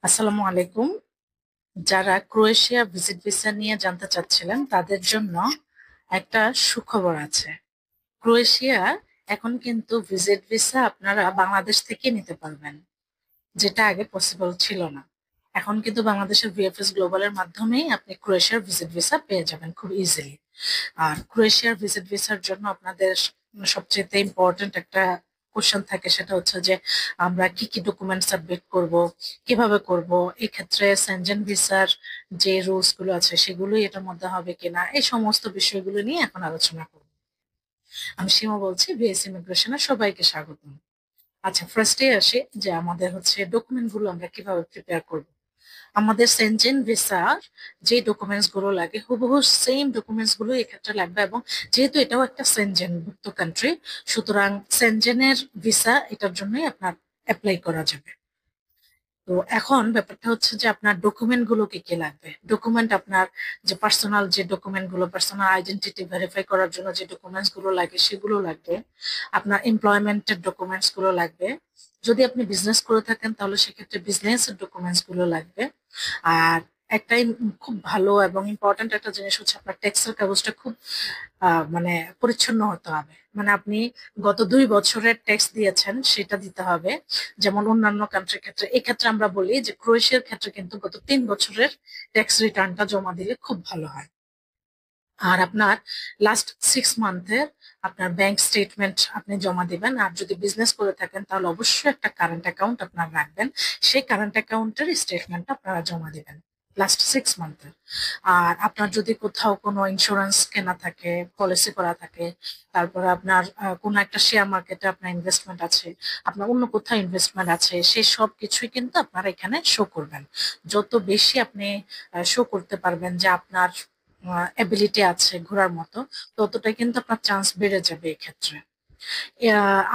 আসসালামু আলাইকুম। যারা ক্রোয়েশিয়া ভিজিট ভিসা নিয়ে জানতে চাচ্ছিলেন তাদের জন্য একটা সুখবর আছে। ক্রোয়েশিয়া এখন কিন্তু ভিজিট ভিসা আপনারা বাংলাদেশ থেকে নিতে পারবেন, যেটা আগে পসিবল ছিল না। এখন কিন্তু বাংলাদেশের ভিএফএস গ্লোবালের মাধ্যমেই আপনি ক্রোয়েশিয়ার ভিজিট ভিসা পেয়ে যাবেন খুব ইজিলি। আর ক্রোয়েশিয়ার ভিজিট ভিসার জন্য আপনাদের সবচেয়ে ইম্পর্টেন্ট একটা কোশ্চেন থাকে, সেটা হচ্ছে যে আমরা কি কি ডকুমেন্ট সাবমিট করব, কিভাবে করব। এক্ষেত্রে সেনজেন ভিসার যে রুলস গুলো আছে সেগুলোই এটার মধ্যে হবে কিনা, এই সমস্ত বিষয়গুলো নিয়ে এখন আলোচনা করব। আমি সীমা বলছি, ভিএস ইমিগ্রেশনে সবাইকে স্বাগত। আচ্ছা, ফার্স্টে আসি যে আমাদের হচ্ছে ডকুমেন্ট গুলো আমরা কিভাবে প্রিপেয়ার করব। আমাদের সেনজেন ভিসার যে ডকুমেন্টস গুলো লাগে হুবহু সেম ডকুমেন্টস গুলো এক্ষেত্রে লাগবে, এবং যেহেতু এটাও একটা সেনজেন ভুক্ত কান্ট্রি, সুতরাং সেনজেনের ভিসা এটার জন্যই আপনার অ্যাপ্লাই করা যাবে। তো এখন ব্যাপারটা হচ্ছে যে আপনার ডকুমেন্ট গুলো কি কি লাগবে। ডকুমেন্ট আপনার যে পার্সোনাল যে ডকুমেন্ট গুলো, পার্সোনাল আইডেন্টিটি ভেরিফাই করার জন্য যে ডকুমেন্টস গুলো লাগে সেগুলো লাগবে। আপনার এমপ্লয়মেন্টের ডকুমেন্টস গুলো লাগবে। যদি আপনি বিজনেস করে থাকেন তাহলে সেক্ষেত্রে বিজনেস ডকুমেন্টস গুলো লাগবে। আর একটাই খুব ভালো এবং ইম্পর্ট্যান্ট একটা জিনিস হচ্ছে আপনার ট্যাক্সের কাগজটা খুব মানে পরিচ্ছন্ন হতে হবে। মানে আপনি গত 2 বছরের ট্যাক্স দিয়েছেন সেটা দিতে হবে। যেমন অন্যান্য কান্ট্রির ক্ষেত্রে, এই ক্ষেত্রে আমরা বলি যে ক্রোয়েশিয়ার ক্ষেত্রে কিন্তু গত 3 বছরের ট্যাক্স রিটার্নটা জমা দিলে খুব ভালো হয়। আর আপনার লাস্ট 6 মান্থের আপনার ব্যাংক স্টেটমেন্ট আপনি জমা দিবেন। আর যদি বিজনেস করে থাকেন তাহলে অবশ্যই একটা কারেন্ট অ্যাকাউন্ট আপনার রাখবেন। সেই কারেন্ট অ্যাকাউন্টের স্টেটমেন্টটা আপনারা জমা দিবেন লাস্ট 6 মান্থের। আর আপনার যদি কোথাও কোনো ইন্স্যুরেন্স কেনা থাকে, পলিসি করা থাকে, তারপরে আপনার কোনো একটা শেয়ার মার্কেটে আপনার ইনভেস্টমেন্ট আছে, আপনার অন্য কোথাও ইনভেস্টমেন্ট আছে, সেই সব কিছুই কিন্তু আপনারা এখানে শো করবেন। যত বেশি আপনি শো করতে পারবেন যে আপনার এবিলিটি আছে ঘোরার মতো, ততটাই কিন্তু আপনার চান্স বেড়ে যাবে এই ক্ষেত্রে।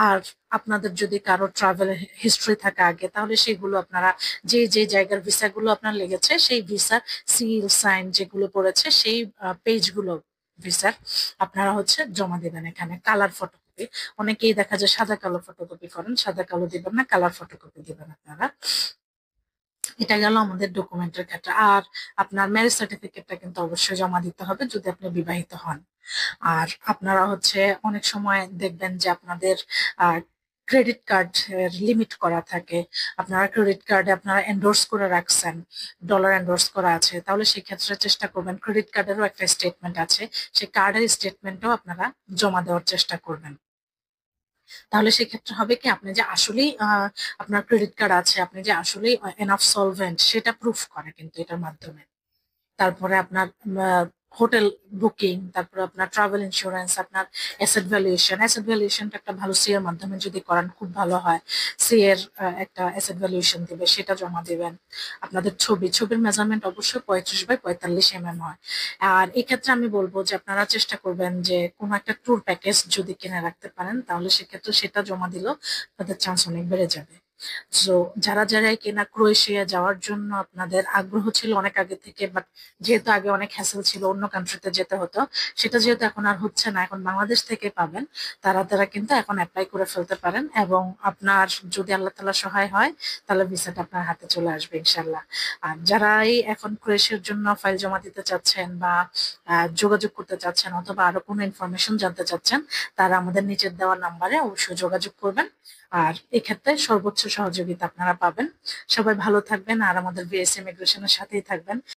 আর আপনাদের যদি কারো ট্রাভেল হিস্ট্রি থাকে আগে, তাহলে সেগুলো আপনারা যে যে জায়গার ভিসাগুলো আপনার লেগেছে সেই ভিসার সিল সাইন যেগুলো পড়েছে সেই পেজগুলো ভিসার আপনারা হচ্ছে জমা দেবেন এখানে কালার ফটোকপি। অনেকেই দেখা যায় সাদা কালো ফটোকপি করেন, সাদা কালো দিবেন না, কালার ফটোকপি দিবেন আপনারা। এটা গেল আমাদের ডকুমেন্টের ক্ষেত্রে। আর আপনার ম্যারেজ সার্টিফিকেটটা কিন্তু অবশ্যই জমা দিতে হবে যদি আপনি বিবাহিত হন। আর আপনারা হচ্ছে অনেক সময় দেখবেন যে আপনাদের ক্রেডিট কার্ড লিমিট করা থাকে। আপনারা ক্রেডিট কার্ডে আপনারা এন্ডোর্স করে রাখছেন, ডলার এন্ডোর্স করা আছে, তাহলে সেক্ষেত্রে চেষ্টা করবেন ক্রেডিট কার্ডেরও একটা স্টেটমেন্ট আছে, সেই কার্ডের স্টেটমেন্টও আপনারা জমা দেওয়ার চেষ্টা করবেন। তাহলে সেক্ষেত্রে হবে কি, আপনি যে আসলেই আপনার ক্রেডিট কার্ড আছে, আপনি যে আসলেই এনাফ সলভেন্ট সেটা প্রুফ করে কিন্তু এটার মাধ্যমে। তারপরে আপনার হোটেল বুকিং, তারপরে আপনার ট্রাভেল ইন্স্যুরেন্স, আপনার অ্যাসেট ভ্যালুয়েশনটা একটা ভালো সি এর মাধ্যমে যদি করান খুব ভালো হয়। সি এর একটা অ্যাসেট ভ্যালুয়েশন দিবে, সেটা জমা দিবেন। আপনাদের ছবির মেজারমেন্ট অবশ্যই 35 বাই 45 হয়। আর এই ক্ষেত্রে আমি বলবো যে আপনারা চেষ্টা করবেন যে কোনো একটা ট্যুর প্যাকেজ যদি কিনে রাখতে পারেন, তাহলে সেক্ষেত্রে সেটা জমা দিলেও তাদের চান্স অনেক বেড়ে যাবে। সো যারা যারা কিনা ক্রোয়েশিয়া যাওয়ার জন্য আপনাদের আগ্রহ ছিল অনেক আগে থেকে, বাট যেহেতু আগে অনেক হ্যাসেল ছিল, অন্য কান্ট্রিতে যেতে হতো, সেটা যেহেতু এখন আর হচ্ছে না, এখন বাংলাদেশ থেকে পাবেন, তারা তারা কিন্তু এখন অ্যাপ্লাই করে ফেলতে পারেন। এবং আপনার যদি আল্লাহ তাআলা সহায় হয় তাহলে ভিসাটা আপনার হাতে চলে আসবে ইনশাল্লাহ। আর যারাই এখন ক্রোয়েশিয়ার জন্য ফাইল জমা দিতে চাচ্ছেন বা যোগাযোগ করতে চাচ্ছেন অথবা আরো কোনো ইনফরমেশন জানতে চাচ্ছেন, তারা আমাদের নিচের দেওয়া নাম্বারে অবশ্যই যোগাযোগ করবেন। আর এক্ষেত্রে সর্বোচ্চ সহযোগিতা আপনারা পাবেন। সবাই ভালো থাকবেন আর আমাদের ভিএস ইমিগ্রেশনের সাথেই থাকবেন।